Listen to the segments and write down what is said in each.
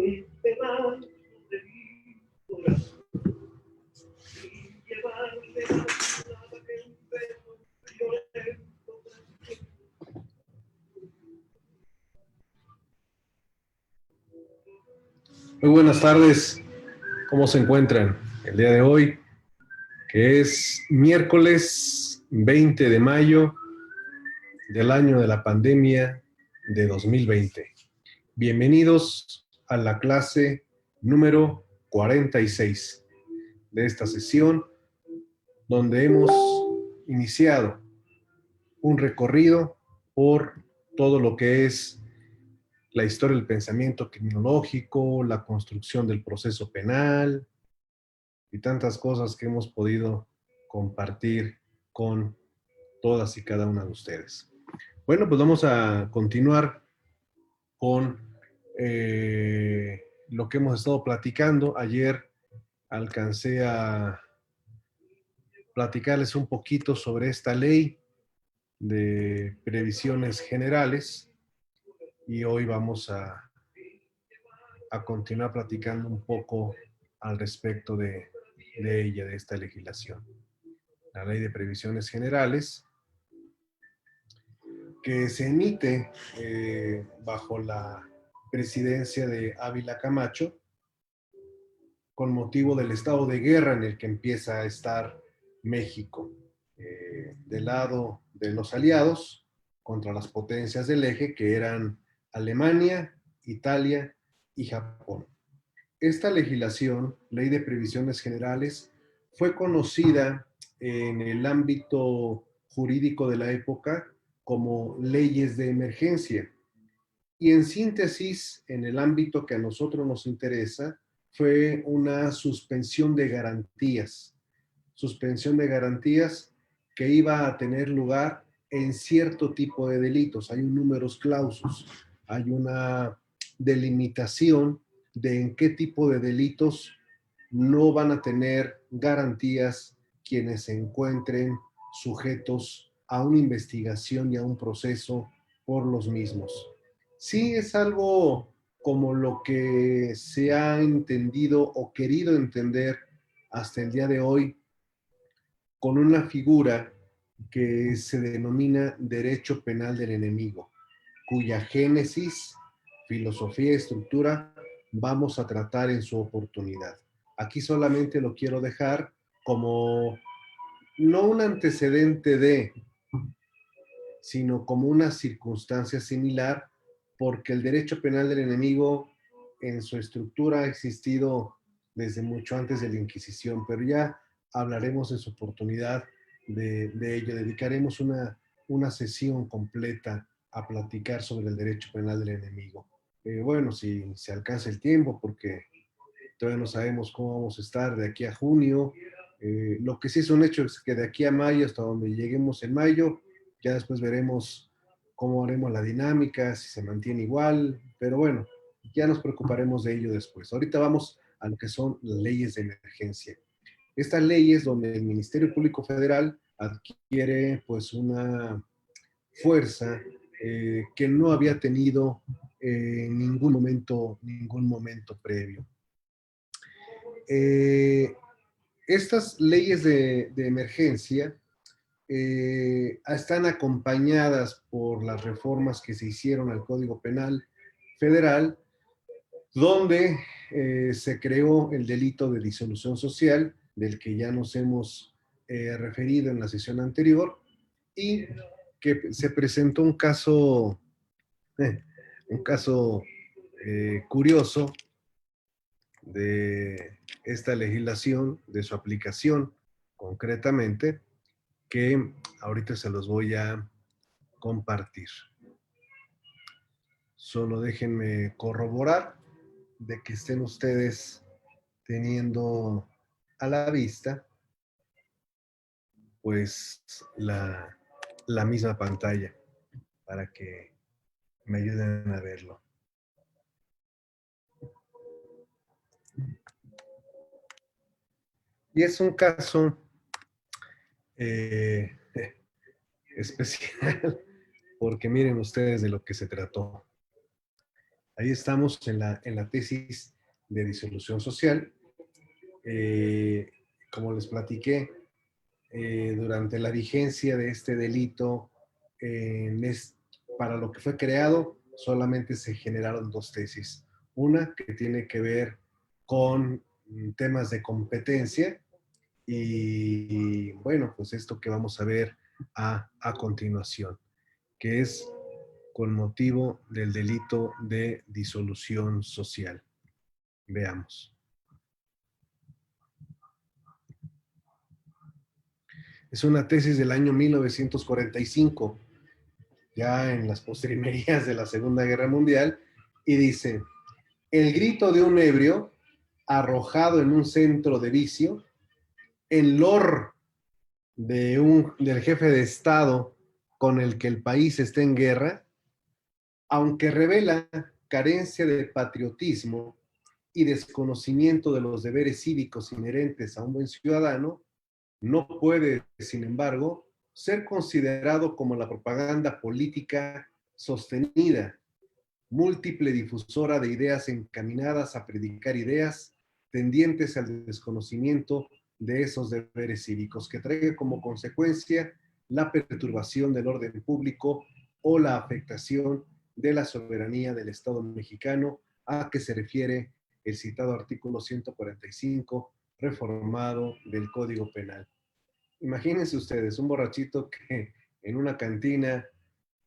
Muy buenas tardes, ¿cómo se encuentran el día de hoy? Que es miércoles 20 de mayo del año de la pandemia de 2020. Bienvenidos a la clase número 46 de esta sesión, donde hemos iniciado un recorrido por todo lo que es la historia del pensamiento criminológico, la construcción del proceso penal y tantas cosas que hemos podido compartir con todas y cada una de ustedes. Bueno, pues vamos a continuar con lo que hemos estado platicando. Ayer alcancé a platicarles un poquito sobre esta ley de previsiones generales y hoy vamos a continuar platicando un poco al respecto de ella, de esta legislación. La Ley de Previsiones Generales, que se emite bajo la presidencia de Ávila Camacho, con motivo del estado de guerra en el que empieza a estar México, del lado de los aliados contra las potencias del eje, que eran Alemania, Italia y Japón. Esta legislación, Ley de Previsiones Generales, fue conocida en el ámbito jurídico de la época como leyes de emergencia. Y en síntesis, en el ámbito que a nosotros nos interesa, fue una suspensión de garantías. Suspensión de garantías que iba a tener lugar en cierto tipo de delitos. Hay un numerus clausus, hay una delimitación de en qué tipo de delitos no van a tener garantías quienes se encuentren sujetos a una investigación y a un proceso por los mismos. Sí es algo como lo que se ha entendido o querido entender hasta el día de hoy con una figura que se denomina derecho penal del enemigo, cuya génesis, filosofía y estructura vamos a tratar en su oportunidad. Aquí solamente lo quiero dejar como no un antecedente de, sino como una circunstancia similar, porque el derecho penal del enemigo en su estructura ha existido desde mucho antes de la Inquisición, pero ya hablaremos en su oportunidad de ello. Dedicaremos una sesión completa a platicar sobre el derecho penal del enemigo. Bueno, si se alcanza el tiempo, porque todavía no sabemos cómo vamos a estar de aquí a junio. Lo que sí es un hecho es que de aquí a mayo, hasta donde lleguemos en mayo, ya después veremos cómo haremos la dinámica, si se mantiene igual, pero bueno, ya nos preocuparemos de ello después. Ahorita vamos a lo que son las leyes de emergencia. Estas leyes donde el Ministerio Público Federal adquiere pues una fuerza que no había tenido en ningún momento previo. Estas leyes de emergencia están acompañadas por las reformas que se hicieron al Código Penal Federal, donde se creó el delito de disolución social, del que ya nos hemos referido en la sesión anterior, y que se presentó un caso curioso de esta legislación, de su aplicación concretamente, que ahorita se los voy a compartir. Solo déjenme corroborar de que estén ustedes teniendo a la vista pues la misma pantalla para que me ayuden a verlo. Y es un caso especial porque miren ustedes de lo que se trató. Ahí estamos en la tesis de disolución social. Eh, Como les platiqué, durante la vigencia de este delito, para lo que fue creado, solamente se generaron dos tesis. Una que tiene que ver con temas de competencia y bueno, pues esto que vamos a ver a continuación, que es con motivo del delito de disolución social. Veamos. Es una tesis del año 1945, ya en las postrimerías de la Segunda Guerra Mundial, y dice, el grito de un ebrio arrojado en un centro de vicio, el lord del jefe de Estado con el que el país está en guerra, aunque revela carencia de patriotismo y desconocimiento de los deberes cívicos inherentes a un buen ciudadano, no puede, sin embargo, ser considerado como la propaganda política sostenida, múltiple difusora de ideas encaminadas a predicar ideas tendientes al desconocimiento de esos deberes cívicos, que traiga como consecuencia la perturbación del orden público o la afectación de la soberanía del Estado mexicano, a que se refiere el citado artículo 145 reformado del Código Penal. Imagínense ustedes, un borrachito que en una cantina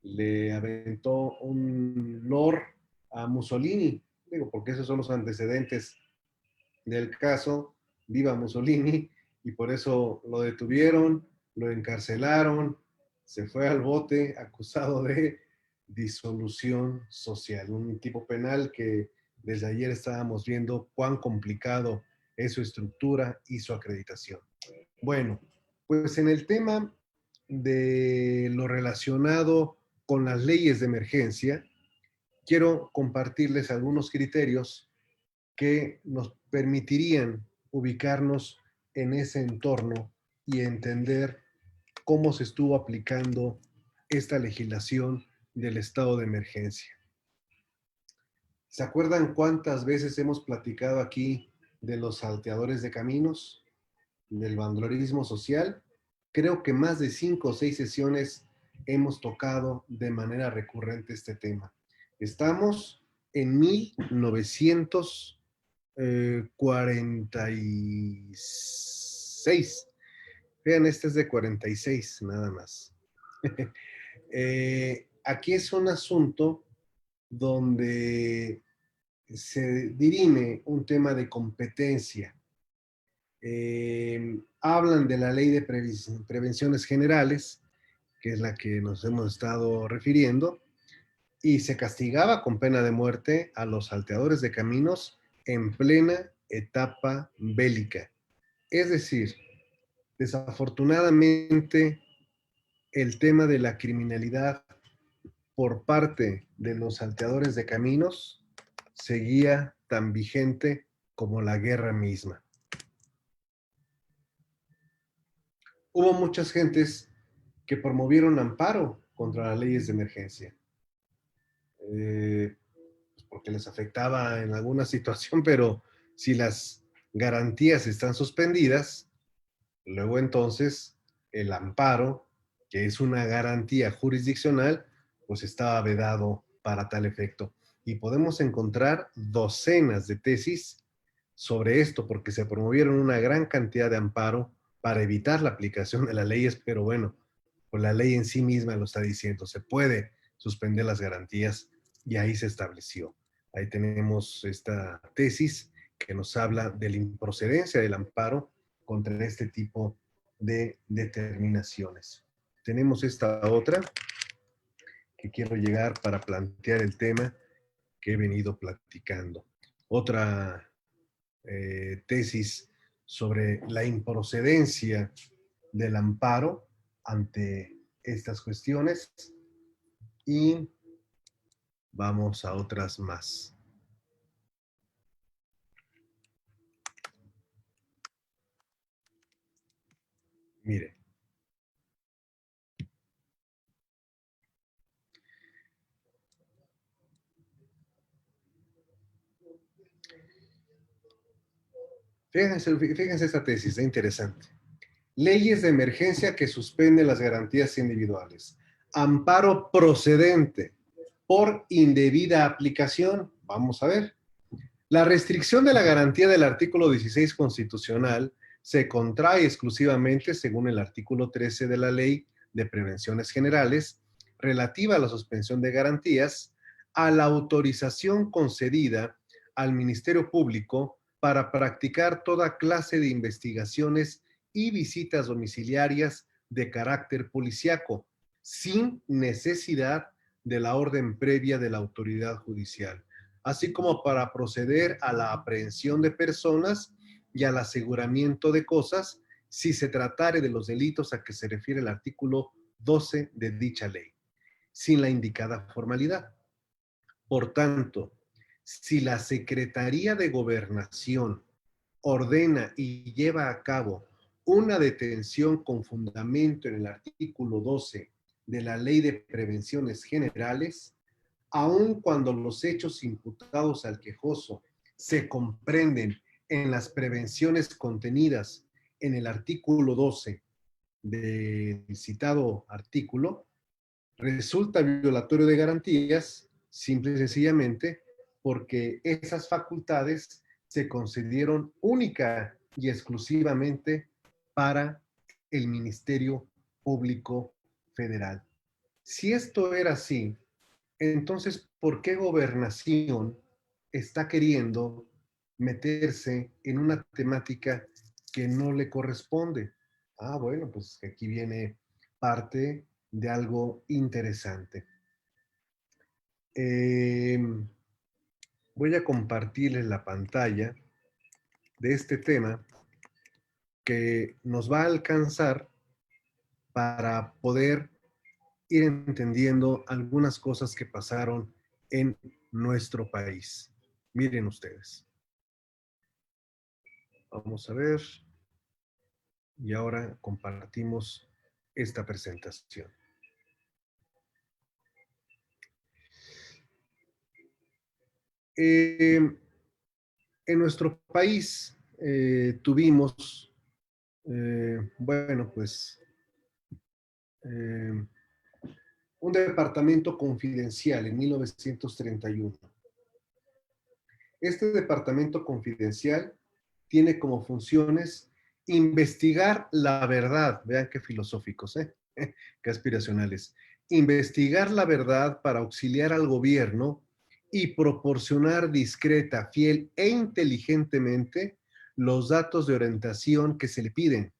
le aventó un lord a Mussolini, digo, porque esos son los antecedentes del caso, viva Mussolini, y por eso lo detuvieron, lo encarcelaron, se fue al bote acusado de disolución social, un tipo penal que desde ayer estábamos viendo cuán complicado es su estructura y su acreditación. Bueno, pues en el tema de lo relacionado con las leyes de emergencia, quiero compartirles algunos criterios que nos permitirían ubicarnos en ese entorno y entender cómo se estuvo aplicando esta legislación del estado de emergencia. ¿Se acuerdan cuántas veces hemos platicado aquí de los salteadores de caminos, del vandalismo social? Creo que más de 5 o 6 sesiones hemos tocado de manera recurrente este tema. Estamos en 1946. Vean, este es de 46 nada más. Aquí es un asunto donde se dirime un tema de competencia. Hablan de la ley de prevenciones generales, que es la que nos hemos estado refiriendo, y se castigaba con pena de muerte a los salteadores de caminos en plena etapa bélica. Es decir, desafortunadamente, el tema de la criminalidad por parte de los salteadores de caminos seguía tan vigente como la guerra misma. Hubo muchas gentes que promovieron amparo contra las leyes de emergencia, eh, porque les afectaba en alguna situación, pero si las garantías están suspendidas, luego entonces el amparo, que es una garantía jurisdiccional, pues estaba vedado para tal efecto. Y podemos encontrar docenas de tesis sobre esto, porque se promovieron una gran cantidad de amparo para evitar la aplicación de las leyes, pero bueno, pues la ley en sí misma lo está diciendo, se puede suspender las garantías y ahí se estableció. Ahí tenemos esta tesis que nos habla de la improcedencia del amparo contra este tipo de determinaciones. Tenemos esta otra que quiero llegar para plantear el tema que he venido platicando. Otra tesis sobre la improcedencia del amparo ante estas cuestiones y vamos a otras más. Mire, Fíjense esta tesis, es interesante. Leyes de emergencia que suspenden las garantías individuales. Amparo procedente por indebida aplicación. Vamos a ver. La restricción de la garantía del artículo 16 constitucional se contrae exclusivamente, según el artículo 13 de la Ley de Prevenciones Generales, relativa a la suspensión de garantías, a la autorización concedida al Ministerio Público para practicar toda clase de investigaciones y visitas domiciliarias de carácter policiaco, sin necesidad de la orden previa de la autoridad judicial, así como para proceder a la aprehensión de personas y al aseguramiento de cosas si se tratare de los delitos a que se refiere el artículo 12 de dicha ley, sin la indicada formalidad. Por tanto, si la Secretaría de Gobernación ordena y lleva a cabo una detención con fundamento en el artículo 12 de la Ley de Prevenciones Generales, aun cuando los hechos imputados al quejoso se comprenden en las prevenciones contenidas en el artículo 12 del citado artículo, resulta violatorio de garantías, simple y sencillamente porque esas facultades se concedieron única y exclusivamente para el Ministerio Público Federal. Si esto era así, entonces, ¿por qué Gobernación está queriendo meterse en una temática que no le corresponde? Ah, bueno, pues aquí viene parte de algo interesante. Eh, Voy a compartirles la pantalla de este tema que nos va a alcanzar para poder ir entendiendo algunas cosas que pasaron en nuestro país. Miren ustedes. Vamos a ver. Y ahora compartimos esta presentación. En nuestro país tuvimos, bueno, pues un departamento confidencial en 1931. Este departamento confidencial tiene como funciones investigar la verdad, vean qué filosóficos, qué aspiracionales, investigar la verdad para auxiliar al gobierno y proporcionar discreta, fiel e inteligentemente los datos de orientación que se le piden,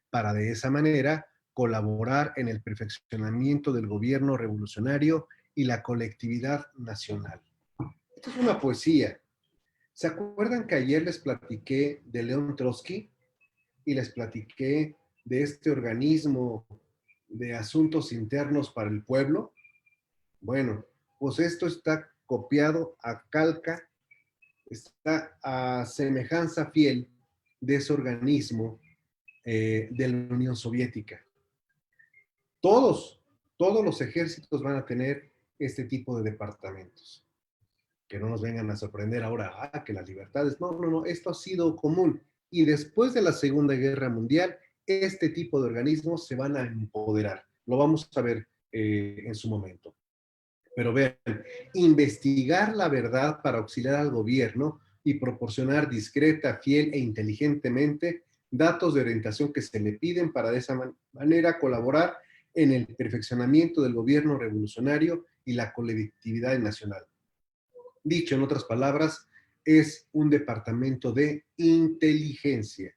para de esa manera colaborar en el perfeccionamiento del gobierno revolucionario y la colectividad nacional. Esto es una poesía. ¿Se acuerdan que ayer les platiqué de León Trotsky y les platiqué de este organismo de asuntos internos para el pueblo? Bueno, pues esto está copiado a calca, está a semejanza fiel de ese organismo de la Unión Soviética. Todos los ejércitos van a tener este tipo de departamentos. Que no nos vengan a sorprender ahora, que las libertades, no, esto ha sido común. Y después de la Segunda Guerra Mundial, este tipo de organismos se van a empoderar. Lo vamos a ver en su momento. Pero vean, investigar la verdad para auxiliar al gobierno y proporcionar discreta, fiel e inteligentemente datos de orientación que se le piden para de esa manera colaborar en el perfeccionamiento del gobierno revolucionario y la colectividad nacional. Dicho en otras palabras, es un departamento de inteligencia,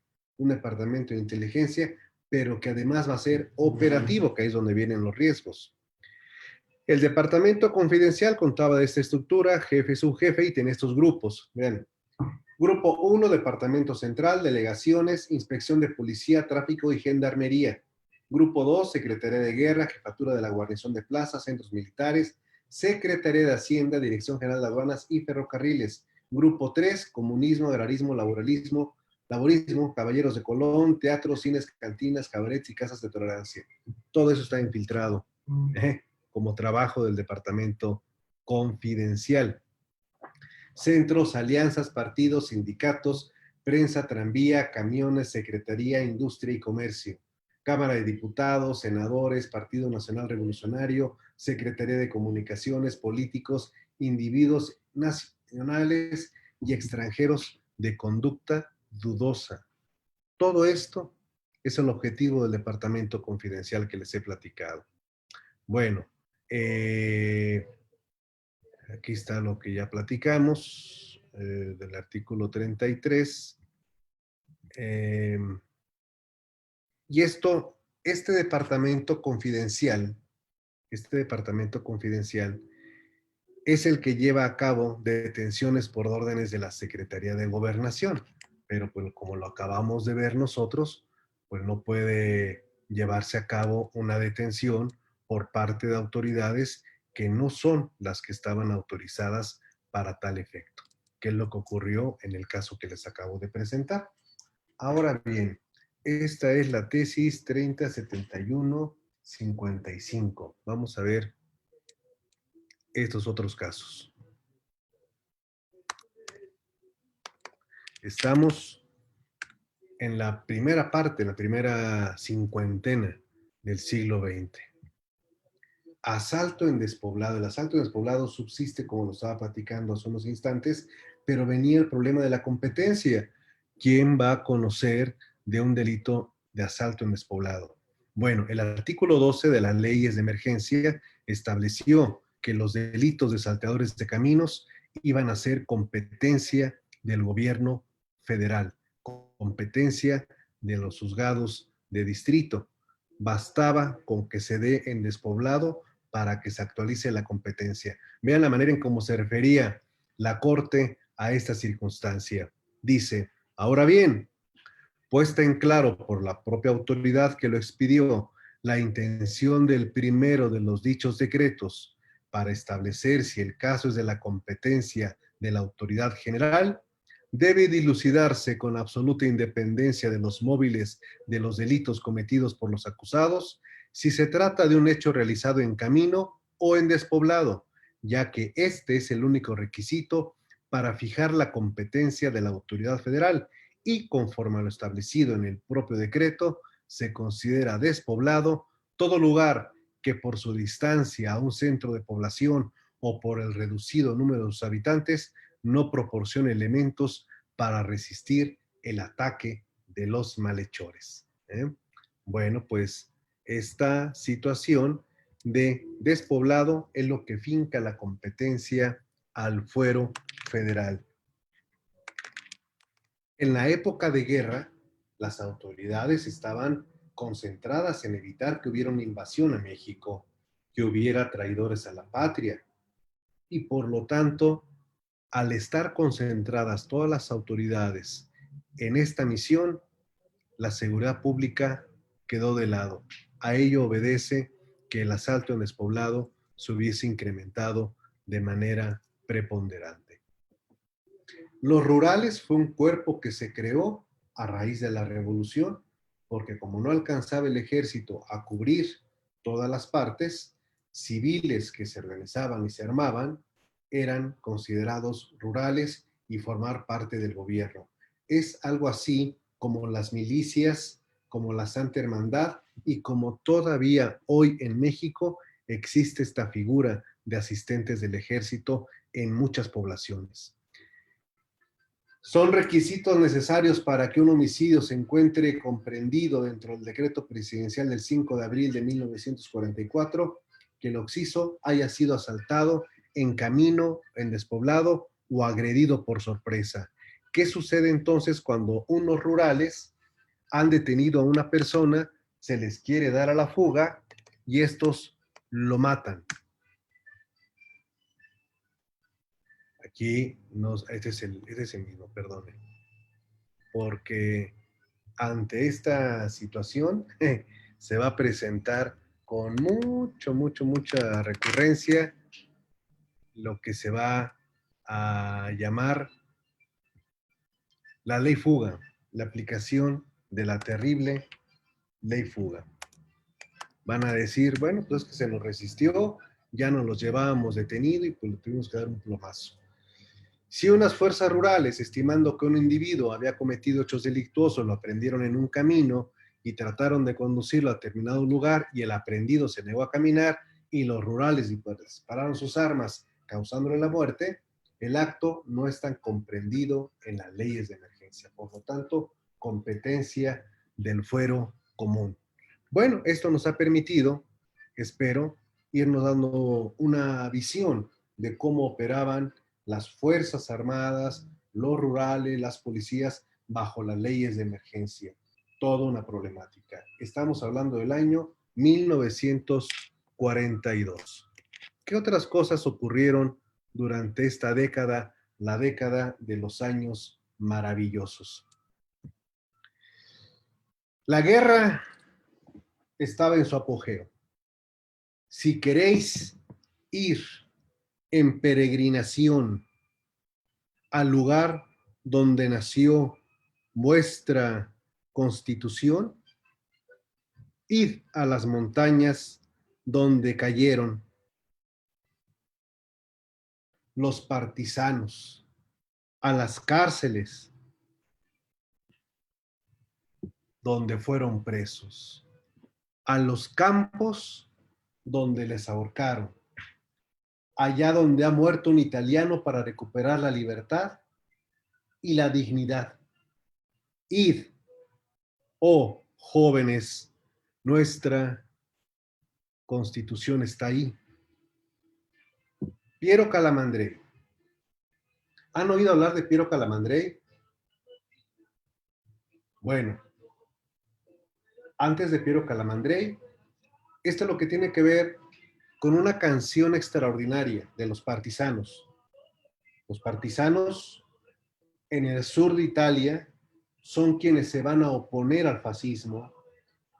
pero que además va a ser operativo, que es donde vienen los riesgos. El departamento confidencial contaba de esta estructura, jefe, subjefe, y tiene estos grupos. Vean, grupo 1, departamento central, delegaciones, inspección de policía, tráfico y gendarmería. Grupo 2, Secretaría de Guerra, Jefatura de la Guarnición de Plazas, Centros Militares, Secretaría de Hacienda, Dirección General de Aduanas y Ferrocarriles. Grupo 3, Comunismo, Agrarismo, Laborismo, Caballeros de Colón, teatros, cines, cantinas, cabarets y casas de tolerancia. Todo eso está infiltrado como trabajo del departamento confidencial. centros, alianzas, partidos, sindicatos, prensa, tranvía, camiones, secretaría, industria y comercio, Cámara de Diputados, senadores, Partido Nacional Revolucionario, Secretaría de Comunicaciones, políticos, individuos nacionales y extranjeros de conducta dudosa. Todo esto es el objetivo del departamento confidencial que les he platicado. Bueno, aquí está lo que ya platicamos del artículo 33. Y este departamento confidencial es el que lleva a cabo detenciones por órdenes de la Secretaría de Gobernación. Pero pues como lo acabamos de ver nosotros, pues no puede llevarse a cabo una detención por parte de autoridades que no son las que estaban autorizadas para tal efecto, que es lo que ocurrió en el caso que les acabo de presentar. Ahora bien, esta es la tesis 3071-55. Vamos a ver estos otros casos. Estamos en la primera parte, la primera cincuentena del siglo XX. Asalto en despoblado. El asalto en despoblado subsiste, como lo estaba platicando hace unos instantes, pero venía el problema de la competencia. ¿Quién va a conocer de un delito de asalto en despoblado? Bueno, el artículo 12 de las leyes de emergencia estableció que los delitos de salteadores de caminos iban a ser competencia del gobierno federal, competencia de los juzgados de distrito. Bastaba con que se dé en despoblado para que se actualice la competencia. Vean la manera en cómo se refería la Corte a esta circunstancia. Dice, ahora bien, puesta en claro por la propia autoridad que lo expidió la intención del primero de los dichos decretos para establecer si el caso es de la competencia de la autoridad general, debe dilucidarse con absoluta independencia de los móviles de los delitos cometidos por los acusados, si se trata de un hecho realizado en camino o en despoblado, ya que este es el único requisito para fijar la competencia de la autoridad federal y conforme a lo establecido en el propio decreto, se considera despoblado todo lugar que por su distancia a un centro de población o por el reducido número de sus habitantes no proporcione elementos para resistir el ataque de los malhechores. Bueno, pues esta situación de despoblado es lo que finca la competencia al fuero federal. En la época de guerra, las autoridades estaban concentradas en evitar que hubiera una invasión a México, que hubiera traidores a la patria. Y por lo tanto, al estar concentradas todas las autoridades en esta misión, la seguridad pública quedó de lado. A ello obedece que el asalto en despoblado se hubiese incrementado de manera preponderante. Los rurales fue un cuerpo que se creó a raíz de la revolución, porque como no alcanzaba el ejército a cubrir todas las partes, civiles que se organizaban y se armaban eran considerados rurales y formar parte del gobierno. Es algo así como las milicias, como la Santa Hermandad y como todavía hoy en México existe esta figura de asistentes del ejército en muchas poblaciones. Son requisitos necesarios para que un homicidio se encuentre comprendido dentro del decreto presidencial del 5 de abril de 1944, que el occiso haya sido asaltado en camino, en despoblado o agredido por sorpresa. ¿Qué sucede entonces cuando unos rurales han detenido a una persona, se les quiere dar a la fuga y estos lo matan? Aquí, este es el mismo, perdone. Porque ante esta situación se va a presentar con mucha recurrencia lo que se va a llamar la ley fuga, la aplicación de la terrible ley fuga. Van a decir, bueno, pues que se nos resistió, ya nos los llevábamos detenido y pues le tuvimos que dar un plomazo. Si unas fuerzas rurales, estimando que un individuo había cometido hechos delictuosos, lo aprendieron en un camino y trataron de conducirlo a determinado lugar y el aprendido se negó a caminar y los rurales dispararon sus armas causándole la muerte, el acto no es tan comprendido en las leyes de emergencia. Por lo tanto, competencia del fuero común. Bueno, esto nos ha permitido, espero, irnos dando una visión de cómo operaban las Fuerzas Armadas, los rurales, las policías bajo las leyes de emergencia. Toda una problemática. Estamos hablando del año 1942. ¿Qué otras cosas ocurrieron durante esta década, la década de los años maravillosos? La guerra estaba en su apogeo. Si queréis ir en peregrinación al lugar donde nació vuestra constitución, id a las montañas donde cayeron los partisanos, a las cárceles donde fueron presos, a los campos donde les ahorcaron, allá donde ha muerto un italiano para recuperar la libertad y la dignidad. Id, oh jóvenes, nuestra constitución está ahí. Piero Calamandrei. ¿Han oído hablar de Piero Calamandrei? Bueno, antes de Piero Calamandrei, esto es lo que tiene que ver con una canción extraordinaria de los partisanos. Los partisanos en el sur de Italia son quienes se van a oponer al fascismo,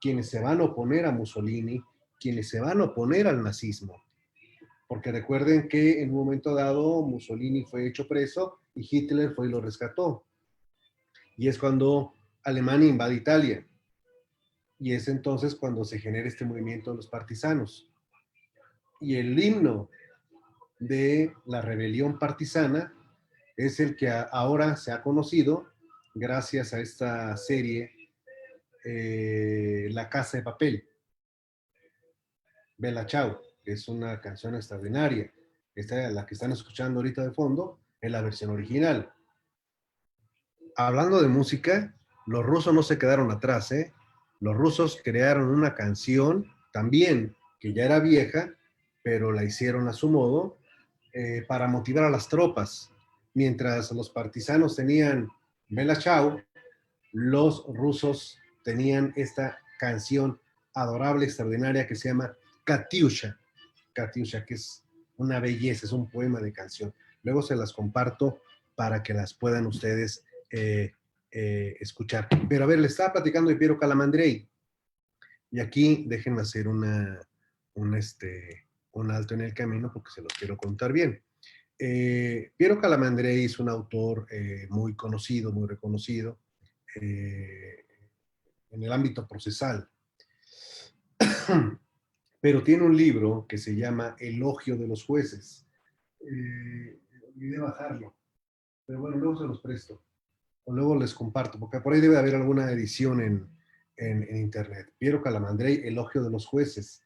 quienes se van a oponer a Mussolini, quienes se van a oponer al nazismo. Porque recuerden que en un momento dado Mussolini fue hecho preso y Hitler fue y lo rescató. Y es cuando Alemania invade Italia. Y es entonces cuando se genera este movimiento de los partisanos. Y el himno de la rebelión partisana es el que ahora se ha conocido gracias a esta serie La Casa de Papel. Bella Ciao, que es una canción extraordinaria. Esta, la que están escuchando ahorita de fondo, es la versión original. Hablando de música, los rusos no se quedaron atrás, ¿eh? Los rusos crearon una canción también que ya era vieja, pero la hicieron a su modo para motivar a las tropas. Mientras los partisanos tenían Bella Ciao, los rusos tenían esta canción adorable, extraordinaria que se llama Katyusha. Katyusha, que es una belleza, es un poema de canción. Luego se las comparto para que las puedan ustedes escuchar. Pero a ver, le estaba platicando de Piero Calamandrei. Y aquí déjenme hacer un alto en el camino porque se los quiero contar bien. Piero Calamandrei es un autor muy conocido, muy reconocido en el ámbito procesal. Pero tiene un libro que se llama Elogio de los jueces. Olvidé bajarlo, pero bueno, luego se los presto, o luego les comparto, porque por ahí debe haber alguna edición en internet. Piero Calamandrei, Elogio de los jueces.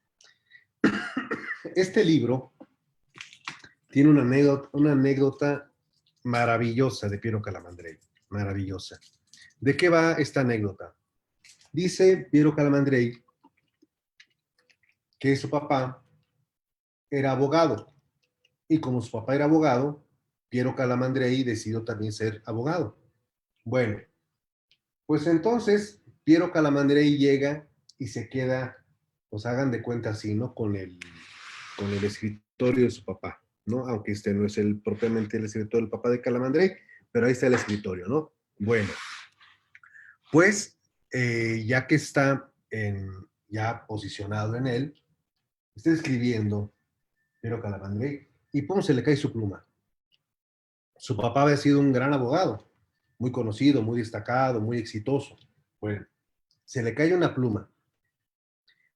Este libro tiene una anécdota maravillosa de Piero Calamandrei, maravillosa. ¿De qué va esta anécdota? Dice Piero Calamandrei que su papá era abogado, y como su papá era abogado, Piero Calamandrei decidió también ser abogado. Bueno, pues entonces Piero Calamandrei llega y se queda, pues hagan de cuenta así, ¿no? Con el escritorio de su papá, ¿no? Aunque este no es propiamente el escritorio del papá de Calamandrei, pero ahí está el escritorio, ¿no? Bueno, pues ya que está ya posicionado en él, está escribiendo Piero Calamandrei y pum, se le cae su pluma. Su papá había sido un gran abogado, muy conocido, muy destacado, muy exitoso. Bueno, se le cae una pluma.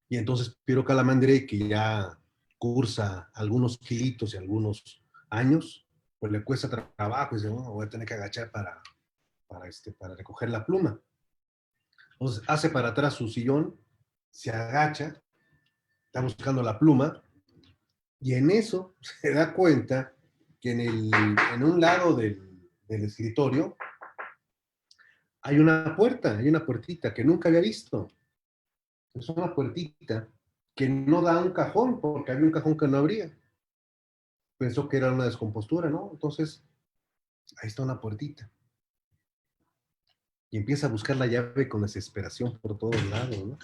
Y entonces Piero Calamandrei, que ya cursa algunos kilitos y algunos años, pues le cuesta trabajo y dice, bueno, voy a tener que agachar para recoger la pluma. Entonces hace para atrás su sillón, se agacha, está buscando la pluma y en eso se da cuenta que en un lado del escritorio hay una puerta, hay una puertita que nunca había visto. Es una puertita que no da a un cajón, porque había un cajón que no abría. Pensó que era una descompostura, ¿no? Entonces, ahí está una puertita. Y empieza a buscar la llave con desesperación por todos lados, ¿no?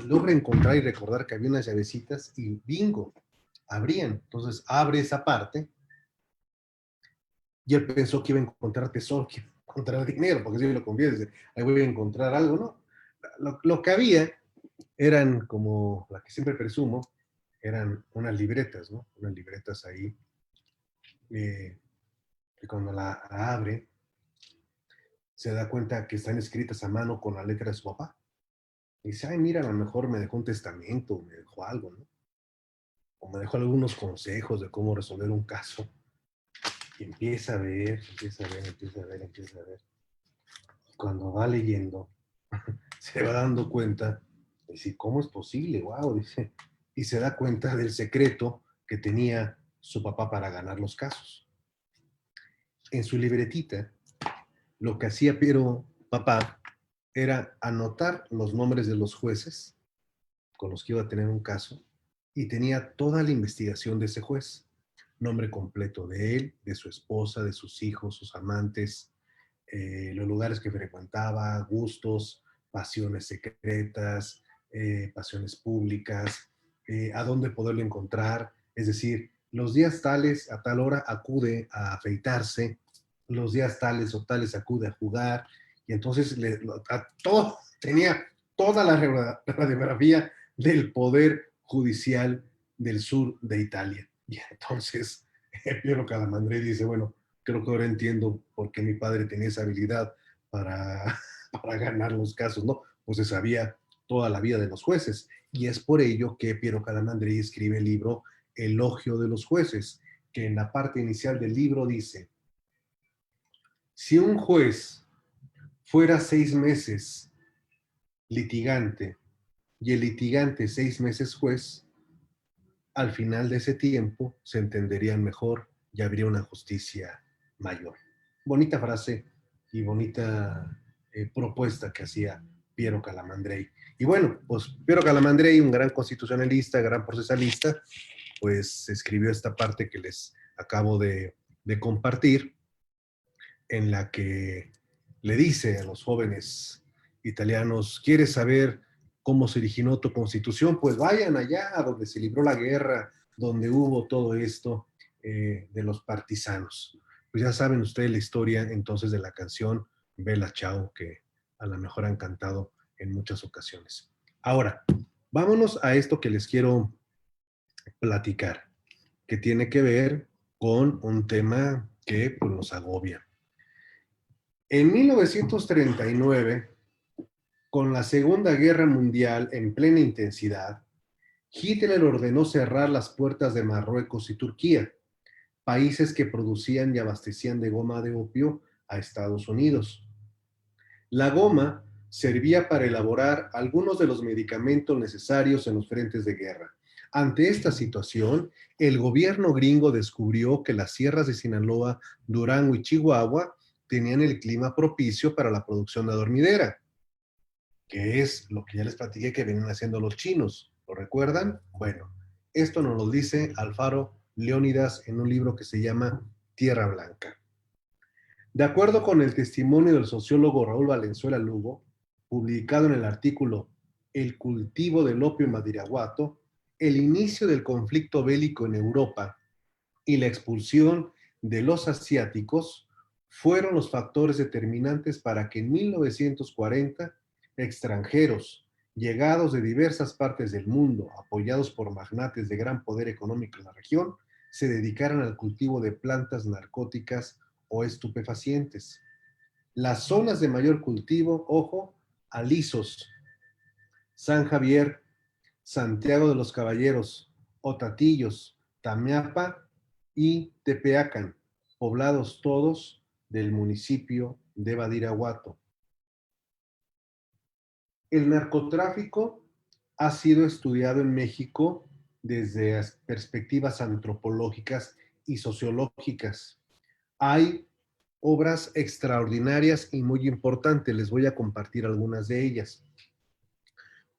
Logra encontrar y recordar que había unas llavecitas y bingo, abrían. Entonces abre esa parte y él pensó que iba a encontrar tesoro, que iba a encontrar dinero, porque si lo conviene, ahí voy a encontrar algo, ¿no? Lo que había eran como, la que siempre presumo, eran unas libretas, ¿no? Unas libretas ahí, que cuando la abre, se da cuenta que están escritas a mano con la letra de su papá. Y dice, ay, mira, a lo mejor me dejó un testamento, me dejó algo, ¿no? O me dejó algunos consejos de cómo resolver un caso. Y empieza a ver, empieza a ver, empieza a ver, empieza a ver. Cuando va leyendo, se va dando cuenta, dice, ¿cómo es posible? Wow, dice. Y se da cuenta del secreto que tenía su papá para ganar los casos. En su libretita, lo que hacía Piero papá era anotar los nombres de los jueces con los que iba a tener un caso y tenía toda la investigación de ese juez. Nombre completo de él, de su esposa, de sus hijos, sus amantes, los lugares que frecuentaba, gustos, pasiones secretas, pasiones públicas, a dónde poderlo encontrar. Es decir, los días tales, a tal hora acude a afeitarse, los días tales o tales acude a jugar, y entonces a todo, tenía toda la radiografía del poder judicial del sur de Italia. Y entonces Piero Calamandrei dice, bueno, creo que ahora entiendo por qué mi padre tenía esa habilidad para, para ganar los casos, ¿no? Pues se sabía toda la vida de los jueces. Y es por ello que Piero Calamandrei escribe el libro Elogio de los jueces, que en la parte inicial del libro dice, si un juez fuera 6 meses litigante y el litigante 6 meses juez, al final de ese tiempo se entenderían mejor y habría una justicia mayor. Bonita frase y bonita propuesta que hacía Piero Calamandrei. Y bueno, pues Piero Calamandrei, un gran constitucionalista, gran procesalista, pues escribió esta parte que les acabo de compartir, en la que le dice a los jóvenes italianos, ¿quieres saber cómo se originó tu constitución? Pues vayan allá donde se libró la guerra, donde hubo todo esto de los partisanos. Pues ya saben ustedes la historia entonces de la canción Bella Ciao, que a lo mejor han cantado en muchas ocasiones. Ahora, vámonos a esto que les quiero platicar, que tiene que ver con un tema que pues, nos agobia. En 1939, con la Segunda Guerra Mundial en plena intensidad, Hitler ordenó cerrar las puertas de Marruecos y Turquía, países que producían y abastecían de goma de opio a Estados Unidos. La goma servía para elaborar algunos de los medicamentos necesarios en los frentes de guerra. Ante esta situación, el gobierno gringo descubrió que las sierras de Sinaloa, Durango y Chihuahua tenían el clima propicio para la producción de adormidera, que es lo que ya les platiqué que vienen haciendo los chinos. ¿Lo recuerdan? Bueno, esto nos lo dice Alfaro Leónidas en un libro que se llama Tierra Blanca. De acuerdo con el testimonio del sociólogo Raúl Valenzuela Lugo, publicado en el artículo El cultivo del opio en Badiraguato, el inicio del conflicto bélico en Europa y la expulsión de los asiáticos fueron los factores determinantes para que en 1940 extranjeros llegados de diversas partes del mundo, apoyados por magnates de gran poder económico en la región, se dedicaran al cultivo de plantas narcóticas o estupefacientes. Las zonas de mayor cultivo, ojo, Alisos, San Javier, Santiago de los Caballeros, Otatillos, Tamiapa y Tepeacan. poblados todos del municipio de Badiraguato. El narcotráfico ha sido estudiado en México desde perspectivas antropológicas y sociológicas. Hay obras extraordinarias y muy importantes, les voy a compartir algunas de ellas,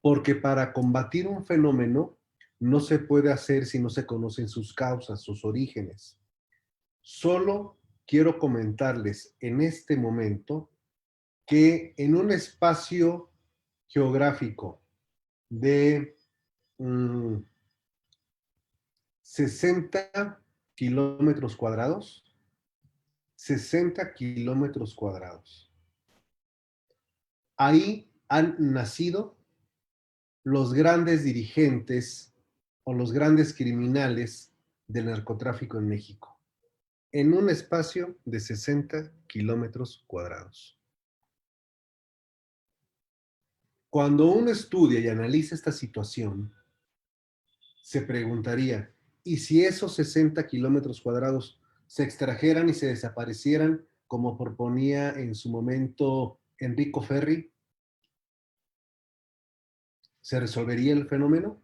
porque para combatir un fenómeno no se puede hacer si no se conocen sus causas, sus orígenes. Solo quiero comentarles en este momento que en un espacio geográfico de 60 kilómetros cuadrados, 60 kilómetros cuadrados. Ahí han nacido los grandes dirigentes o los grandes criminales del narcotráfico en México, en un espacio de 60 kilómetros cuadrados. Cuando uno estudia y analiza esta situación, se preguntaría, ¿y si esos 60 kilómetros cuadrados se extrajeran y se desaparecieran, como proponía en su momento Enrico Ferri? ¿Se resolvería el fenómeno?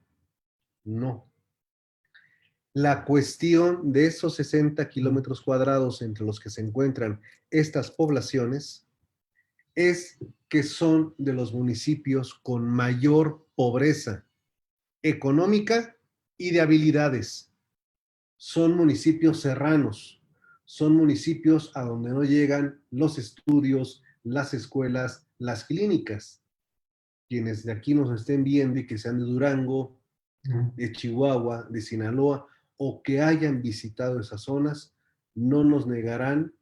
No. La cuestión de esos 60 kilómetros cuadrados entre los que se encuentran estas poblaciones es que son de los municipios con mayor pobreza económica y de habilidades. Son municipios serranos, son municipios a donde no llegan los estudios, las escuelas, las clínicas. Quienes de aquí nos estén viendo y que sean de Durango, de Chihuahua, de Sinaloa, o que hayan visitado esas zonas, no nos negarán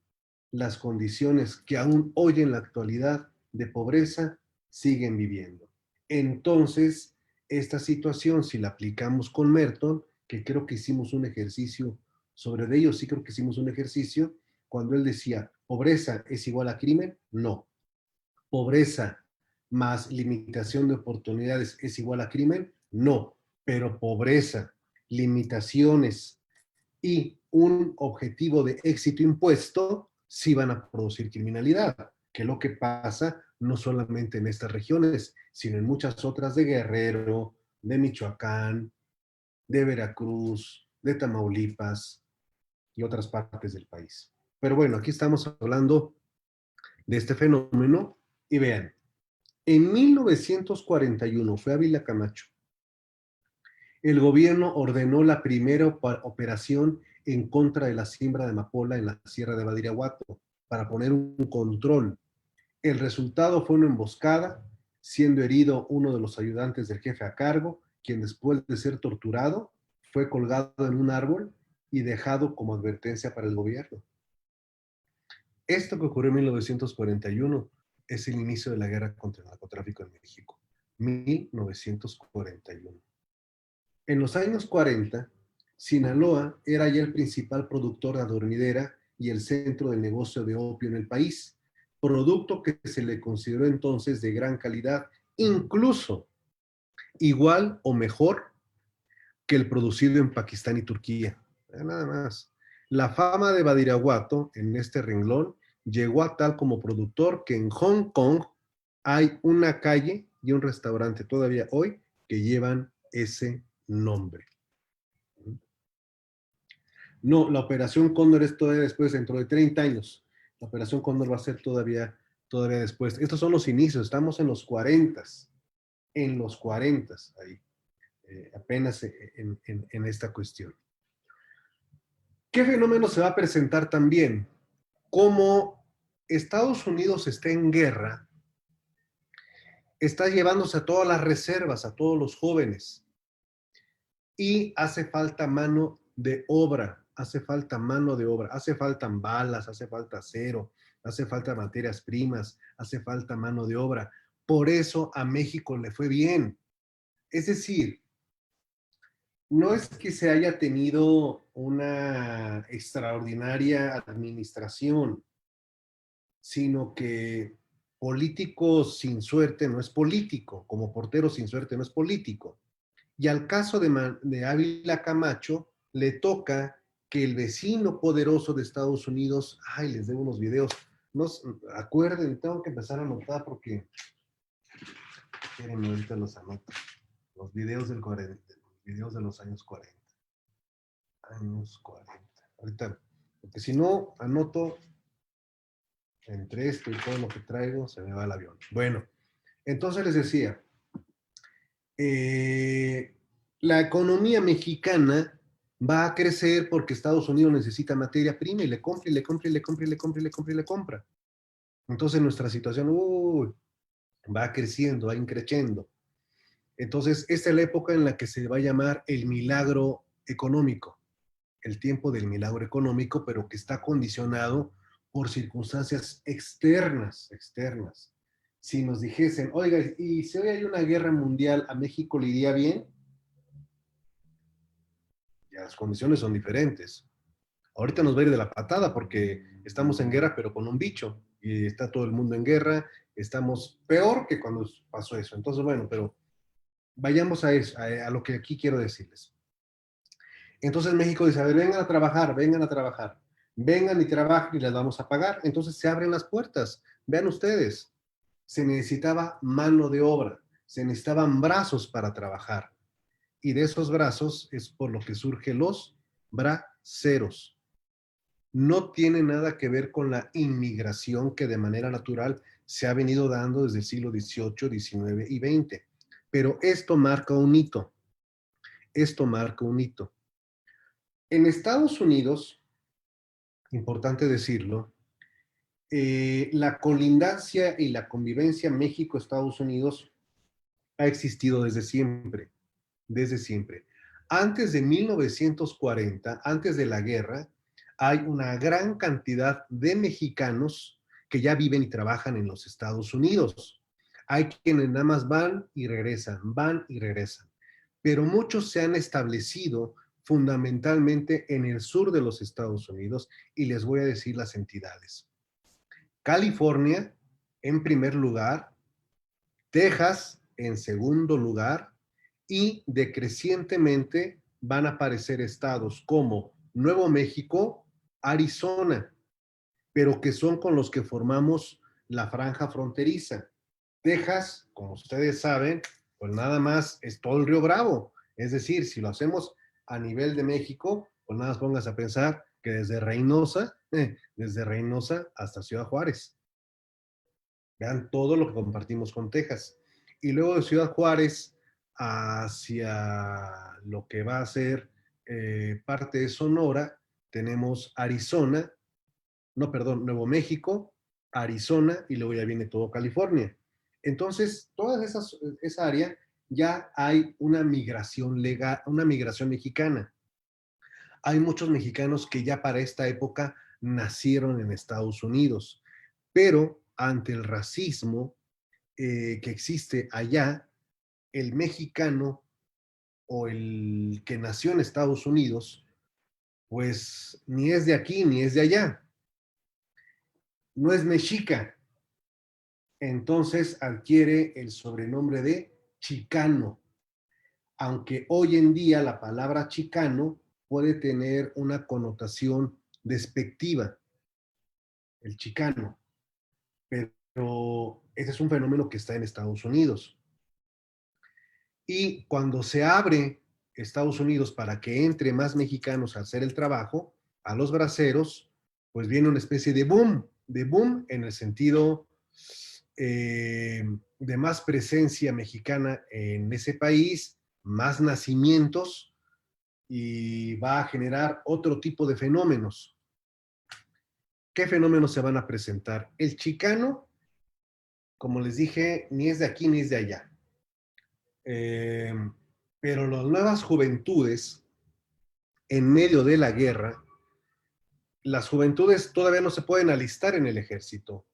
las condiciones que aún hoy en la actualidad de pobreza siguen viviendo. Entonces, esta situación, si la aplicamos con Merton, que creo que hicimos un ejercicio sobre ello, sí creo que hicimos un ejercicio, cuando él decía, ¿pobreza es igual a crimen? No. ¿Pobreza más limitación de oportunidades es igual a crimen? No. Pero pobreza, limitaciones y un objetivo de éxito impuesto sí van a producir criminalidad, que es lo que pasa no solamente en estas regiones, sino en muchas otras de Guerrero, de Michoacán, de Veracruz, de Tamaulipas y otras partes del país. Pero bueno, aquí estamos hablando de este fenómeno y vean, en 1941 fue Ávila Camacho. El gobierno ordenó la primera operación en contra de la siembra de amapola en la Sierra de Badiraguato para poner un control. El resultado fue una emboscada, siendo herido uno de los ayudantes del jefe a cargo, quien después de ser torturado fue colgado en un árbol y dejado como advertencia para el gobierno. Esto que ocurrió en 1941 es el inicio de la guerra contra el narcotráfico en México. 1941. En los años 40, Sinaloa era ya el principal productor de adormidera y el centro del negocio de opio en el país, producto que se le consideró entonces de gran calidad, incluso igual o mejor que el producido en Pakistán y Turquía. Nada más. La fama de Badiraguato en este renglón llegó a tal como productor que en Hong Kong hay una calle y un restaurante todavía hoy que llevan ese nombre. No, la Operación Cóndor es todavía después, dentro de 30 años. La Operación Cóndor va a ser todavía después. Estos son los inicios, estamos en los 40, ahí, apenas en esta cuestión. ¿Qué fenómeno se va a presentar también? Como Estados Unidos está en guerra, está llevándose a todas las reservas, a todos los jóvenes, y hace falta mano de obra, hace faltan balas, hace falta acero, hace falta materias primas, hace falta mano de obra. Por eso a México le fue bien. Es decir, no es que se haya tenido una extraordinaria administración, sino que político sin suerte no es político, como portero sin suerte no es político. Y al caso de Ávila Camacho le toca que el vecino poderoso de Estados Unidos, ay, les debo unos videos, no acuerden, tengo que empezar a anotar porque, espérenme, ahorita los anoto, los videos del 40, los videos de los años 40, ahorita, porque si no anoto, entre esto y todo lo que traigo, se me va el avión. Bueno, entonces les decía, eh, la economía mexicana va a crecer porque Estados Unidos necesita materia prima y le compra y le compra y le compra y le compra y le compra y le compra. Entonces nuestra situación va creciendo, va increciendo. Entonces esta es la época en la que se va a llamar el milagro económico, el tiempo del milagro económico, pero que está condicionado por circunstancias externas. Si nos dijesen, oiga, y si hoy hay una guerra mundial, ¿a México le iría bien? Ya las condiciones son diferentes. Ahorita nos va a ir de la patada porque estamos en guerra, pero con un bicho, y está todo el mundo en guerra, estamos peor que cuando pasó eso. Entonces, bueno, pero vayamos a eso, a lo que aquí quiero decirles. Entonces México dice, a ver, vengan a trabajar, vengan y trabajen y les vamos a pagar. Entonces se abren las puertas. Vean ustedes, se necesitaba mano de obra, se necesitaban brazos para trabajar. Y de esos brazos es por lo que surgen los braceros. No tiene nada que ver con la inmigración que de manera natural se ha venido dando desde el siglo XVIII, XIX y XX. Pero esto marca un hito. Esto marca un hito. En Estados Unidos, importante decirlo, la colindancia y la convivencia México-Estados Unidos ha existido desde siempre, desde siempre. Antes de 1940, antes de la guerra, hay una gran cantidad de mexicanos que ya viven y trabajan en los Estados Unidos. Hay quienes nada más van y regresan. Pero muchos se han establecido fundamentalmente en el sur de los Estados Unidos y les voy a decir las entidades. California en primer lugar, Texas en segundo lugar y decrecientemente van a aparecer estados como Nuevo México, Arizona, pero que son con los que formamos la franja fronteriza. Texas, como ustedes saben, pues nada más es todo el Río Bravo. Es decir, si lo hacemos a nivel de México, pues nada más pongas a pensar que desde Reynosa hasta Ciudad Juárez. Vean todo lo que compartimos con Texas. Y luego de Ciudad Juárez hacia lo que va a ser parte de Sonora, tenemos Arizona, no, perdón, Nuevo México, Arizona y luego ya viene todo California. Entonces, esa área ya hay una migración legal, una migración mexicana. Hay muchos mexicanos que ya para esta época nacieron en Estados Unidos, pero ante el racismo que existe allá, el mexicano o el que nació en Estados Unidos, pues ni es de aquí ni es de allá, no es mexica, entonces adquiere el sobrenombre de chicano, aunque hoy en día la palabra chicano puede tener una connotación despectiva, el chicano, pero ese es un fenómeno que está en Estados Unidos. Y cuando se abre Estados Unidos para que entre más mexicanos a hacer el trabajo, a los braceros, pues viene una especie de boom en el sentido de más presencia mexicana en ese país, más nacimientos y va a generar otro tipo de fenómenos. ¿Qué fenómenos se van a presentar? El chicano, como les dije, ni es de aquí ni es de allá. Eh, pero las nuevas juventudes, en medio de la guerra, las juventudes todavía no se pueden alistar en el ejército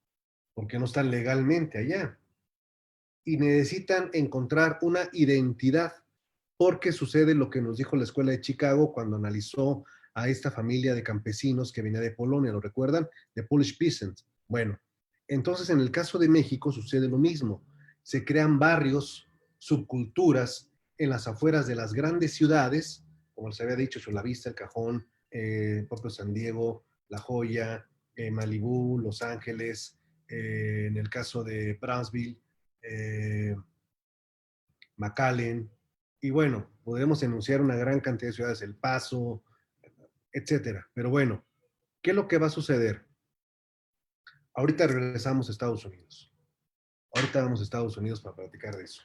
porque no están legalmente allá y necesitan encontrar una identidad porque sucede lo que nos dijo la Escuela de Chicago cuando analizó a esta familia de campesinos que venía de Polonia, ¿lo recuerdan? De Polish Peasants. Bueno, entonces en el caso de México sucede lo mismo. Se crean barrios, subculturas en las afueras de las grandes ciudades, como les había dicho, Chulavista, El Cajón, propio San Diego, La Joya, Malibú, Los Ángeles, en el caso de Brownsville, McAllen, y bueno, podemos enunciar una gran cantidad de ciudades, El Paso, etcétera. Pero bueno, ¿qué es lo que va a suceder? Ahorita regresamos a Estados Unidos. Ahorita vamos a Estados Unidos para platicar de eso.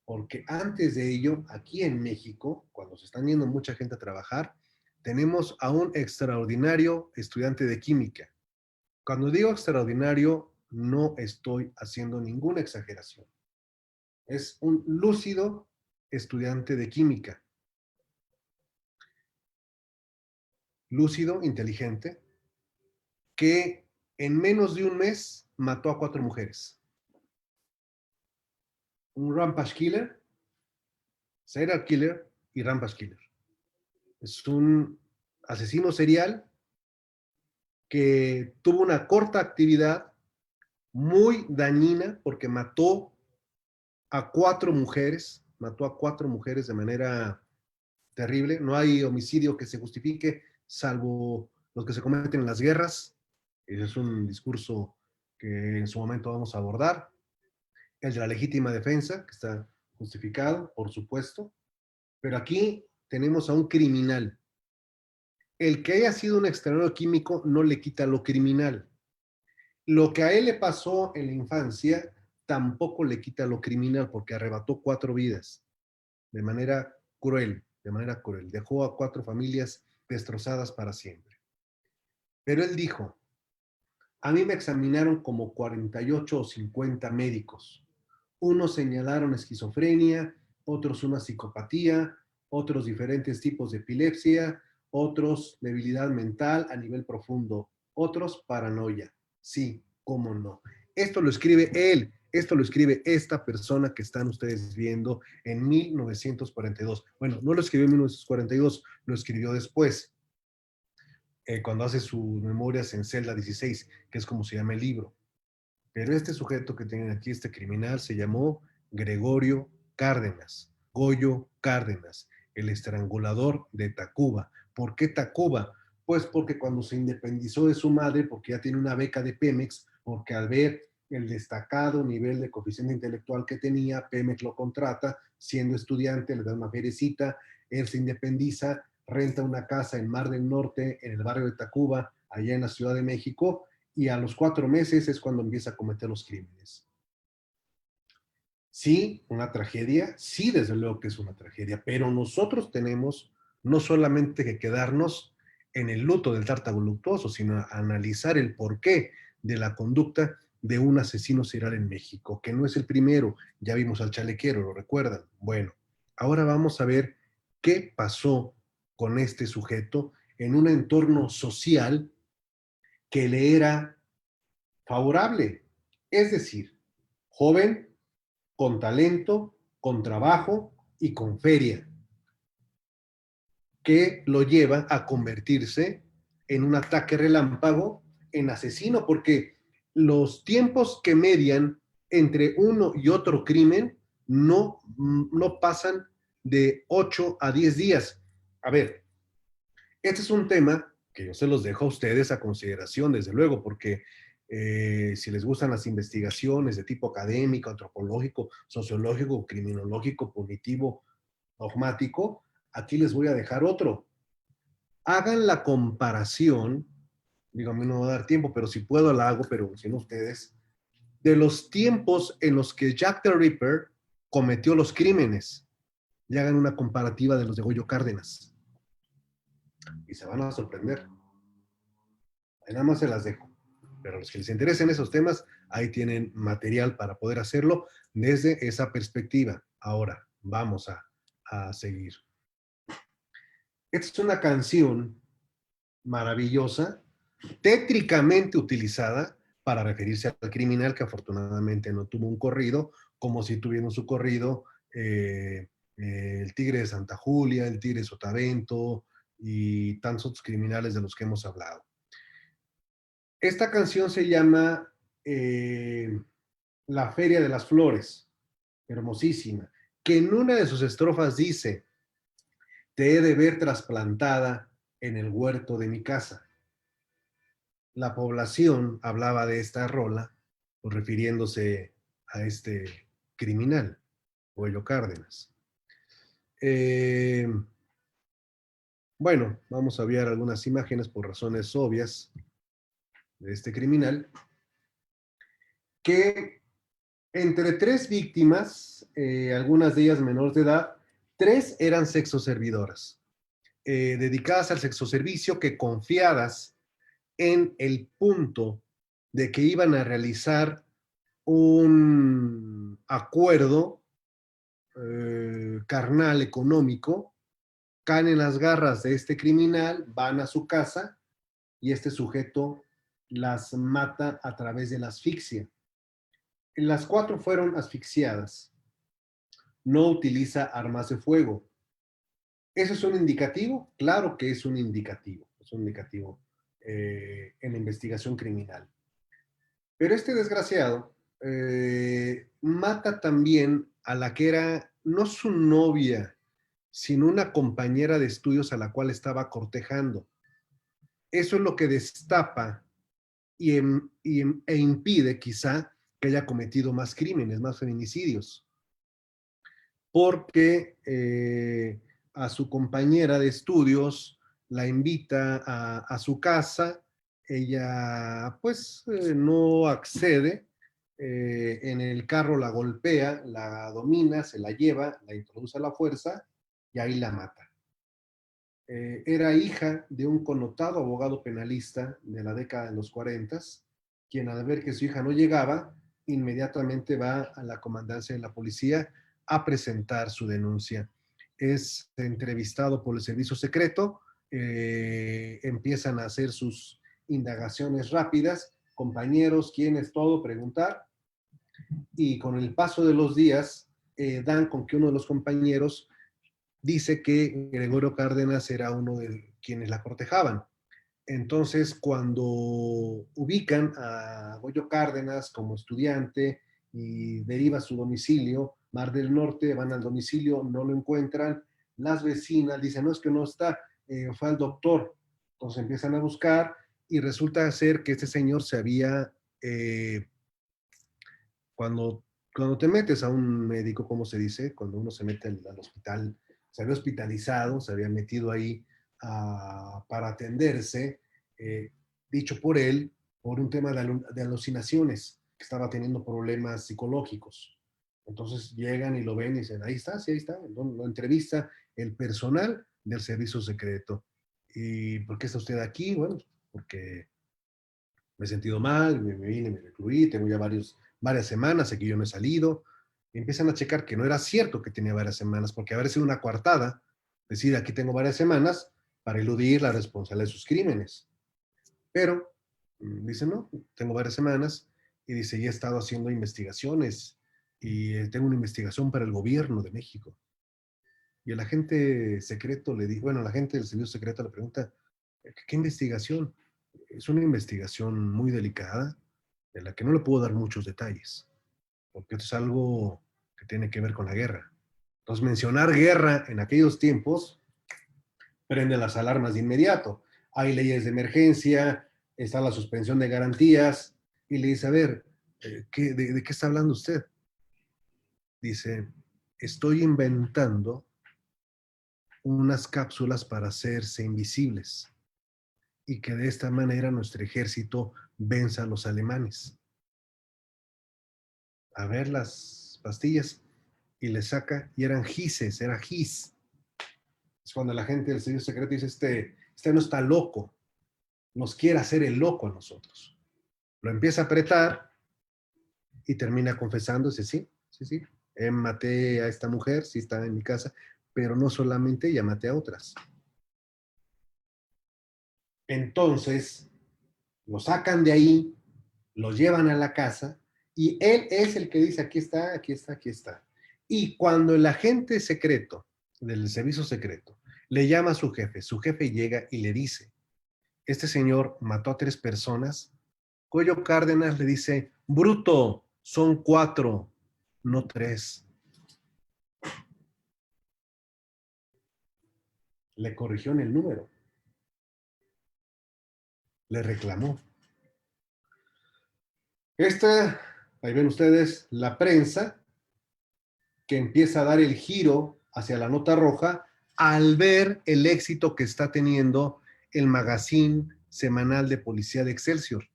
Porque antes de ello, aquí en México, cuando se están yendo mucha gente a trabajar, tenemos a un extraordinario estudiante de química. Cuando digo extraordinario, no estoy haciendo ninguna exageración. Es un lúcido estudiante de química. Lúcido, inteligente, que en menos de un mes mató a 4 mujeres. Un rampage killer, serial killer y rampage killer. Es un asesino serial que tuvo una corta actividad muy dañina porque mató a 4 mujeres de manera terrible. No hay homicidio que se justifique, salvo los que se cometen en las guerras. Ese es un discurso que en su momento vamos a abordar. El de la legítima defensa, que está justificado, por supuesto. Pero aquí tenemos a un criminal. El que haya sido un extraordinario químico no le quita lo criminal. Lo que a él le pasó en la infancia tampoco le quita lo criminal porque arrebató 4 vidas de manera cruel, de manera cruel. Dejó a 4 familias destrozadas para siempre. Pero él dijo, a mí me examinaron como 48 o 50 médicos. Unos señalaron esquizofrenia, otros una psicopatía, otros diferentes tipos de epilepsia, otros debilidad mental a nivel profundo, otros paranoia. Sí, cómo no. Esto lo escribe él, esto lo escribe esta persona que están ustedes viendo en 1942. Bueno, no lo escribió en 1942, lo escribió después, cuando hace sus memorias en Celda 16, que es como se llama el libro. Pero este sujeto que tienen aquí, este criminal, se llamó Gregorio Cárdenas, Goyo Cárdenas, el estrangulador de Tacuba. ¿Por qué Tacuba? Pues porque cuando se independizó de su madre, porque ya tiene una beca de Pemex, porque al ver el destacado nivel de coeficiente intelectual que tenía, Pemex lo contrata, siendo estudiante, le da una ferecita, él se independiza, renta una casa en Mar del Norte, en el barrio de Tacuba, allá en la Ciudad de México, y a los 4 meses es cuando empieza a cometer los crímenes. Sí, una tragedia, sí, desde luego que es una tragedia, pero nosotros tenemos no solamente que quedarnos en el luto del tártaro luctuoso, sino analizar el porqué de la conducta de un asesino serial en México, que no es el primero, ya vimos al chalequero, ¿lo recuerdan? Bueno, ahora vamos a ver qué pasó con este sujeto en un entorno social que le era favorable, es decir, joven, con talento, con trabajo y con feria, que lo lleva a convertirse en un ataque relámpago, en asesino, porque los tiempos que median entre uno y otro crimen no pasan de 8 a 10 días. A ver, este es un tema que yo se los dejo a ustedes a consideración, desde luego, porque si les gustan las investigaciones de tipo académico, antropológico, sociológico, criminológico, punitivo, dogmático, aquí les voy a dejar otro. Hagan la comparación, digo, a mí no me va a dar tiempo, pero si puedo la hago, pero si no ustedes, de los tiempos en los que Jack the Ripper cometió los crímenes. Y hagan una comparativa de los de Goyo Cárdenas. Y se van a sorprender. Ahí nada más se las dejo. Pero a los que les interesen esos temas, ahí tienen material para poder hacerlo desde esa perspectiva. Ahora, vamos a seguir. Esta es una canción maravillosa, tétricamente utilizada para referirse al criminal que afortunadamente no tuvo un corrido, como si tuvieron su corrido el Tigre de Santa Julia, el Tigre de Sotavento y tantos otros criminales de los que hemos hablado. Esta canción se llama La Feria de las Flores, hermosísima, que en una de sus estrofas dice, te he de ver trasplantada en el huerto de mi casa. La población hablaba de esta rola, pues, refiriéndose a este criminal, Goyo Cárdenas. Bueno, vamos a ver algunas imágenes por razones obvias de este criminal, que entre 3 víctimas, algunas de ellas menores de edad, 3 eran sexoservidoras, dedicadas al sexoservicio, que confiadas en el punto de que iban a realizar un acuerdo carnal económico, caen en las garras de este criminal, van a su casa y este sujeto las mata a través de la asfixia. Las 4 fueron asfixiadas. No utiliza armas de fuego. ¿Eso es un indicativo? Claro que es un indicativo. Es un indicativo en la investigación criminal. Pero este desgraciado mata también a la que era no su novia, sino una compañera de estudios a la cual estaba cortejando. Eso es lo que destapa e impide quizá que haya cometido más crímenes, más feminicidios, porque a su compañera de estudios la invita a su casa, ella pues no accede, en el carro la golpea, la domina, se la lleva, la introduce a la fuerza y ahí la mata. Era hija de un connotado abogado penalista de la década de los 40, quien al ver que su hija no llegaba, inmediatamente va a la comandancia de la policía a presentar su denuncia. Es entrevistado por el servicio secreto, empiezan a hacer sus indagaciones rápidas, compañeros, quién es todo, preguntar, y con el paso de los días dan con que uno de los compañeros dice que Gregorio Cárdenas era uno de quienes la cortejaban. Entonces, cuando ubican a Goyo Cárdenas como estudiante y deriva a su domicilio, Mar del Norte, van al domicilio, no lo encuentran, las vecinas dicen, no, es que no está, fue al doctor. Entonces empiezan a buscar y resulta ser que este señor se había, cuando, cuando te metes a un médico, ¿cómo se dice? Cuando uno se mete al hospital, se había hospitalizado, se había metido ahí para atenderse, eh, dicho por él, por un tema de alucinaciones, que estaba teniendo problemas psicológicos. Entonces llegan y lo ven y dicen, ahí está, sí, ahí está. Entonces, lo entrevista el personal del servicio secreto. ¿Y por qué está usted aquí? Bueno, porque me he sentido mal, me vine, me recluí, tengo ya varias semanas, aquí yo no he salido. Y empiezan a checar que no era cierto que tenía varias semanas, porque haber sido una coartada, decir aquí tengo varias semanas para eludir la responsabilidad de sus crímenes. Pero dice, no, tengo varias semanas, y dice, ya he estado haciendo investigaciones y tengo una investigación para el gobierno de México. Y el agente secreto le dijo, bueno, el agente del servicio secreto le pregunta, ¿qué investigación? Es una investigación muy delicada, de la que no le puedo dar muchos detalles, porque esto es algo que tiene que ver con la guerra. Entonces, mencionar guerra en aquellos tiempos prende las alarmas de inmediato. Hay leyes de emergencia, está la suspensión de garantías, y le dice, a ver, ¿de qué está hablando usted? Dice, estoy inventando unas cápsulas para hacerse invisibles y que de esta manera nuestro ejército venza a los alemanes. A ver las pastillas y le saca, y eran gises, era gis. Es cuando la gente del servicio secreto dice, este no está loco, nos quiere hacer el loco a nosotros. Lo empieza a apretar y termina confesando, dice, sí, sí, sí, maté a esta mujer, sí estaba en mi casa, pero no solamente ella, maté a otras. Entonces, lo sacan de ahí, lo llevan a la casa y él es el que dice, aquí está, aquí está, aquí está. Y cuando el agente secreto del servicio secreto le llama a su jefe llega y le dice, este señor mató a 3 personas, Goyo Cárdenas le dice, bruto, son 4, no 3. Le corrigió en el número. le reclamó. Esta, ahí ven ustedes, la prensa que empieza a dar el giro hacia la nota roja al ver el éxito que está teniendo el magazine semanal de policía de Excelsior.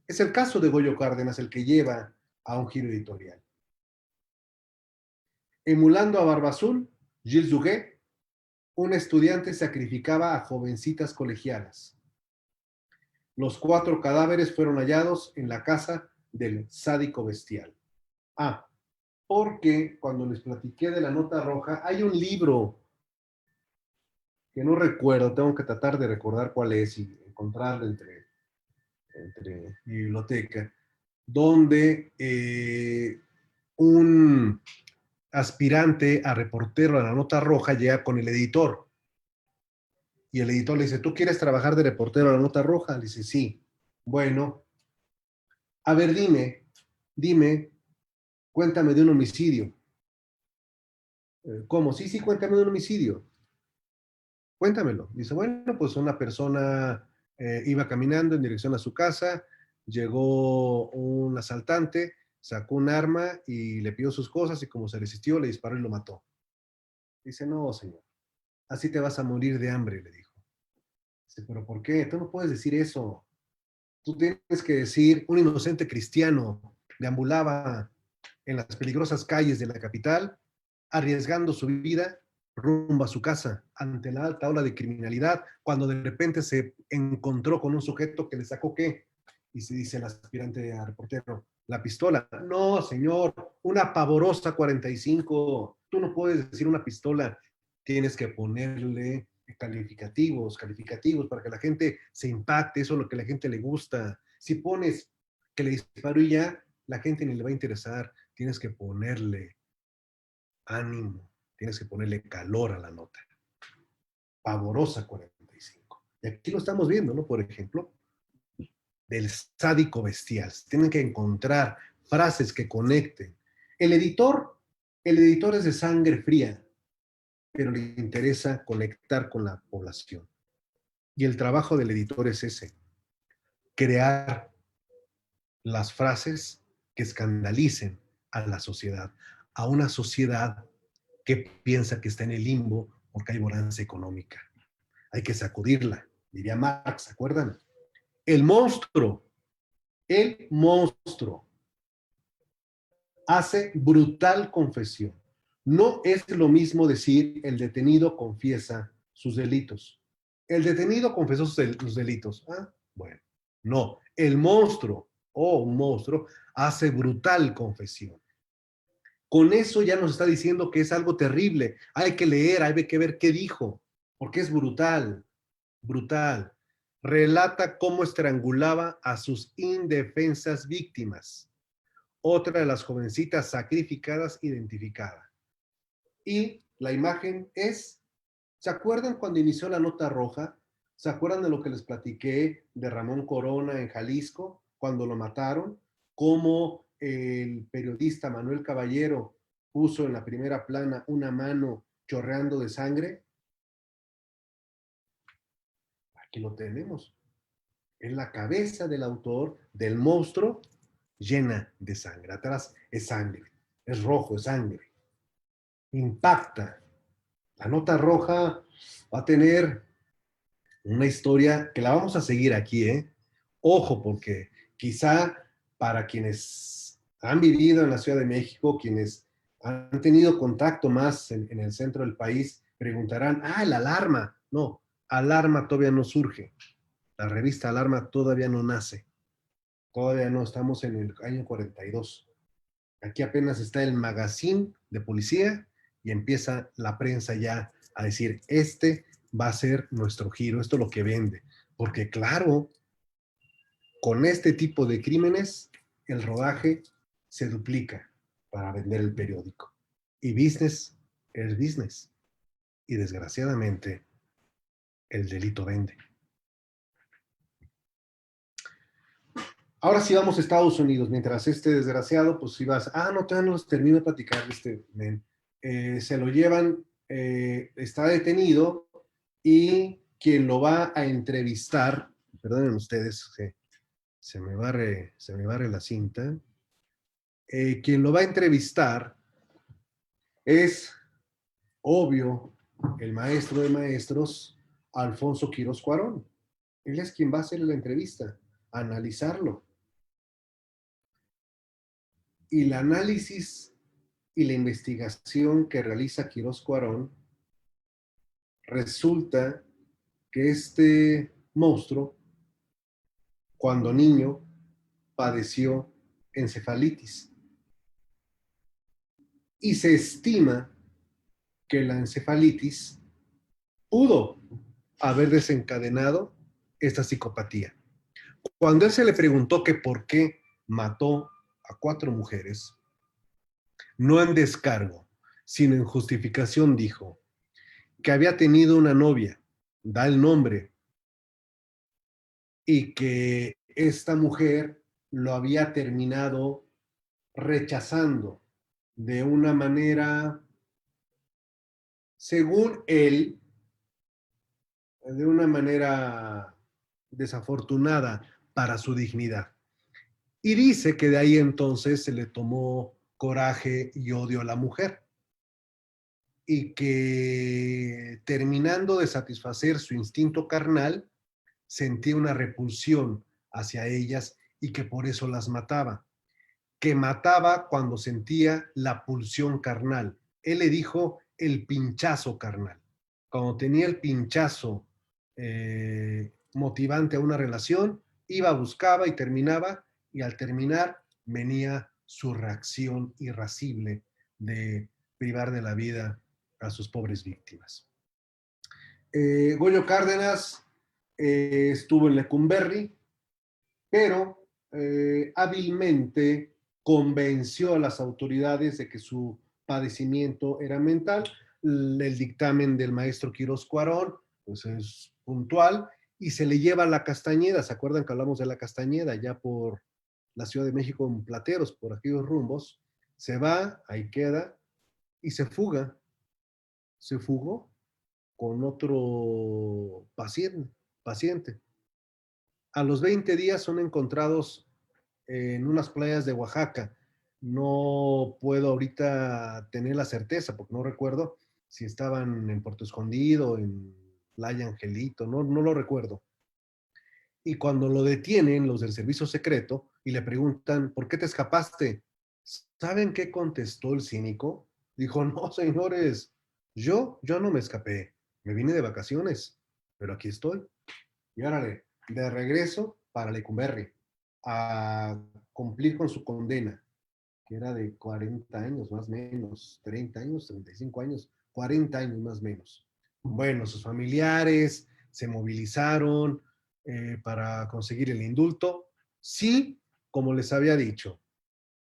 Es el caso de Goyo Cárdenas el que lleva a un giro editorial. Emulando a Barba Azul, Gilles Duguet, un estudiante sacrificaba a jovencitas colegialas. Los 4 cadáveres fueron hallados en la casa del sádico bestial. Ah, porque cuando les platiqué de la nota roja, hay un libro que no recuerdo, tengo que tratar de recordar cuál es y encontrarlo entre mi biblioteca, donde un aspirante a reportero a la nota roja llega con el editor. Y el editor le dice, ¿tú quieres trabajar de reportero a la nota roja? Le dice, sí. Bueno, a ver, dime, cuéntame de un homicidio. ¿Cómo? Sí, cuéntame de un homicidio. Cuéntamelo. Dice, bueno, pues una persona iba caminando en dirección a su casa, llegó un asaltante, sacó un arma y le pidió sus cosas y como se resistió, le disparó y lo mató. Dice, no, señor, así te vas a morir de hambre, le dijo. Dice, pero ¿por qué? Tú no puedes decir eso. Tú tienes que decir, un inocente cristiano deambulaba en las peligrosas calles de la capital, arriesgando su vida rumbo a su casa ante la alta ola de criminalidad, cuando de repente se encontró con un sujeto que le sacó ¿qué? Y se dice el aspirante a reportero, la pistola. No, señor, una pavorosa 45. Tú no puedes decir una pistola, tienes que ponerle calificativos para que la gente se impacte, eso es lo que a la gente le gusta. Si pones que le disparó y ya, la gente ni le va a interesar, tienes que ponerle ánimo, tienes que ponerle calor a la nota. Pavorosa 45. Y aquí lo estamos viendo, ¿no? Por ejemplo, del sádico bestial. Tienen que encontrar frases que conecten. El editor, el editor es de sangre fría, pero le interesa conectar con la población. Y el trabajo del editor es ese, crear las frases que escandalicen a la sociedad, a una sociedad que piensa que está en el limbo porque hay bonanza económica. Hay que sacudirla, diría Marx, ¿se acuerdan? El monstruo hace brutal confesión. No es lo mismo decir el detenido confiesa sus delitos. El detenido confesó sus delitos. Ah, bueno. No, el monstruo un monstruo hace brutal confesión. Con eso ya nos está diciendo que es algo terrible. Hay que leer, hay que ver qué dijo, porque es brutal, brutal. Relata cómo estrangulaba a sus indefensas víctimas. Otra de las jovencitas sacrificadas identificada. Y la imagen es, ¿se acuerdan cuando inició la nota roja? ¿Se acuerdan de lo que les platiqué de Ramón Corona en Jalisco, cuando lo mataron? Cómo el periodista Manuel Caballero puso en la primera plana una mano chorreando de sangre. Aquí lo tenemos. Es la cabeza del autor, del monstruo, llena de sangre. Atrás es sangre, es rojo, es sangre. Impacta. La nota roja va a tener una historia que la vamos a seguir aquí, ¿eh? Ojo, porque quizá para quienes han vivido en la Ciudad de México, quienes han tenido contacto más en el centro del país, preguntarán, la alarma. No, alarma todavía no surge. La revista Alarma todavía no nace. Todavía no, estamos en el año 42. Aquí apenas está el magazine de policía y empieza la prensa ya a decir, este va a ser nuestro giro, esto es lo que vende. Porque claro, con este tipo de crímenes, el rodaje se duplica para vender el periódico. Y business es business. Y desgraciadamente, el delito vende. Ahora sí vamos a Estados Unidos, mientras este desgraciado, pues si vas, no, todavía no los termino de platicar, se lo llevan, está detenido y quien lo va a entrevistar, perdonen ustedes, se me barre la cinta, quien lo va a entrevistar es, obvio, el maestro de maestros, Alfonso Quirós Cuarón. Él es quien va a hacer la entrevista, analizarlo. Y el análisis y la investigación que realiza Quirós Cuarón resulta que este monstruo, cuando niño, padeció encefalitis. Y se estima que la encefalitis pudo haber desencadenado esta psicopatía. Cuando él se le preguntó que por qué mató a 4 mujeres, no en descargo, sino en justificación, dijo que había tenido una novia, da el nombre, y que esta mujer lo había terminado rechazando de una manera, según él, de una manera desafortunada para su dignidad. Y dice que de ahí entonces se le tomó coraje y odio a la mujer. Y que terminando de satisfacer su instinto carnal, sentía una repulsión hacia ellas y que por eso las mataba. Que mataba cuando sentía la pulsión carnal. Él le dijo el pinchazo carnal. Cuando tenía el pinchazo motivante a una relación, iba, buscaba y terminaba, y al terminar venía su reacción irascible de privar de la vida a sus pobres víctimas. Goyo Cárdenas estuvo en Lecumberri, pero hábilmente convenció a las autoridades de que su padecimiento era mental. El dictamen del maestro Quirós Cuarón pues es puntual y se le lleva a la Castañeda. ¿Se acuerdan que hablamos de la Castañeda ya por la Ciudad de México en Plateros, por aquellos rumbos? Se va, ahí queda y se fuga. Se fugó con otro paciente. A los 20 días son encontrados en unas playas de Oaxaca. No puedo ahorita tener la certeza porque no recuerdo si estaban en Puerto Escondido, en Playa Angelito, no lo recuerdo. Y cuando lo detienen los del servicio secreto y le preguntan, ¿por qué te escapaste? ¿Saben qué contestó el cínico? Dijo, no, señores, yo no me escapé, me vine de vacaciones, pero aquí estoy. Y órale, de regreso para Lecumberri, a cumplir con su condena, que era de 40 años más o menos, 30 años, 35 años, 40 años más o menos. Bueno, sus familiares se movilizaron para conseguir el indulto. Sí, como les había dicho,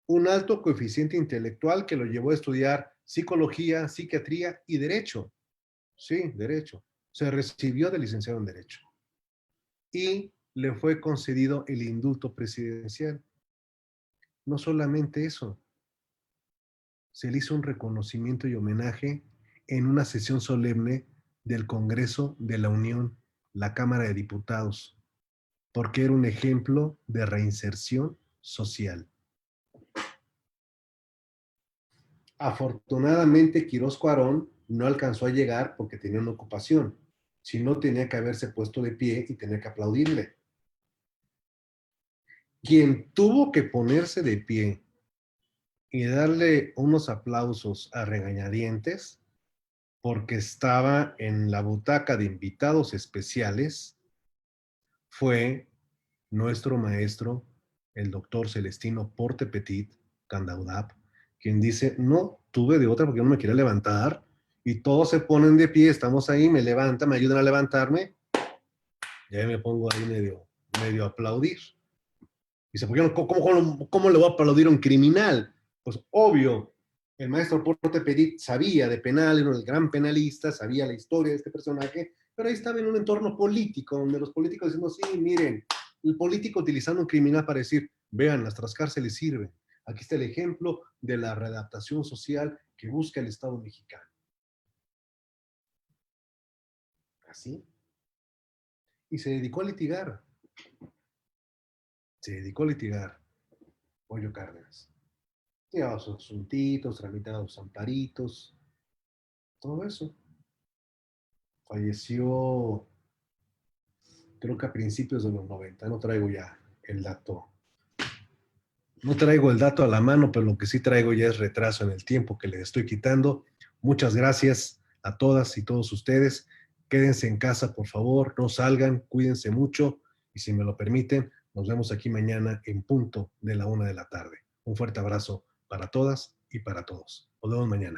un alto coeficiente intelectual que lo llevó a estudiar psicología, psiquiatría y derecho. Sí, derecho. Se recibió de licenciado en derecho. Y le fue concedido el indulto presidencial. No solamente eso, se le hizo un reconocimiento y homenaje en una sesión solemne del Congreso de la Unión, la Cámara de Diputados, porque era un ejemplo de reinserción social. Afortunadamente, Quirós Cuarón no alcanzó a llegar porque tenía una ocupación, si no tenía que haberse puesto de pie y tener que aplaudirle. Quien tuvo que ponerse de pie y darle unos aplausos a regañadientes porque estaba en la butaca de invitados especiales fue nuestro maestro, el doctor Celestino Porte Petit Candaudap, quien dice, no tuve de otra porque yo no me quería levantar y todos se ponen de pie, estamos ahí, me levantan, me ayudan a levantarme, ya me pongo ahí medio a aplaudir. Dice, ¿por qué no, cómo le voy a aplaudir a un criminal? Pues obvio, el maestro Porte Petit sabía de penal, era el gran penalista, sabía la historia de este personaje, pero ahí estaba en un entorno político, donde los políticos diciendo, sí, miren, el político utilizando un criminal para decir, vean, nuestras cárceles sirven. Aquí está el ejemplo de la readaptación social que busca el Estado mexicano. Así. y se dedicó a litigar. Se dedicó a litigar Pollo Cárdenas. Llevaba sus asuntitos, tramitaba sus amparitos, todo eso. Falleció, creo que a principios de los 90. No traigo ya el dato. No traigo el dato a la mano, pero lo que sí traigo ya es retraso en el tiempo que les estoy quitando. Muchas gracias a todas y todos ustedes. Quédense en casa, por favor, no salgan, cuídense mucho y si me lo permiten, nos vemos aquí mañana en punto de la 1 de la tarde. Un fuerte abrazo para todas y para todos. Nos vemos mañana.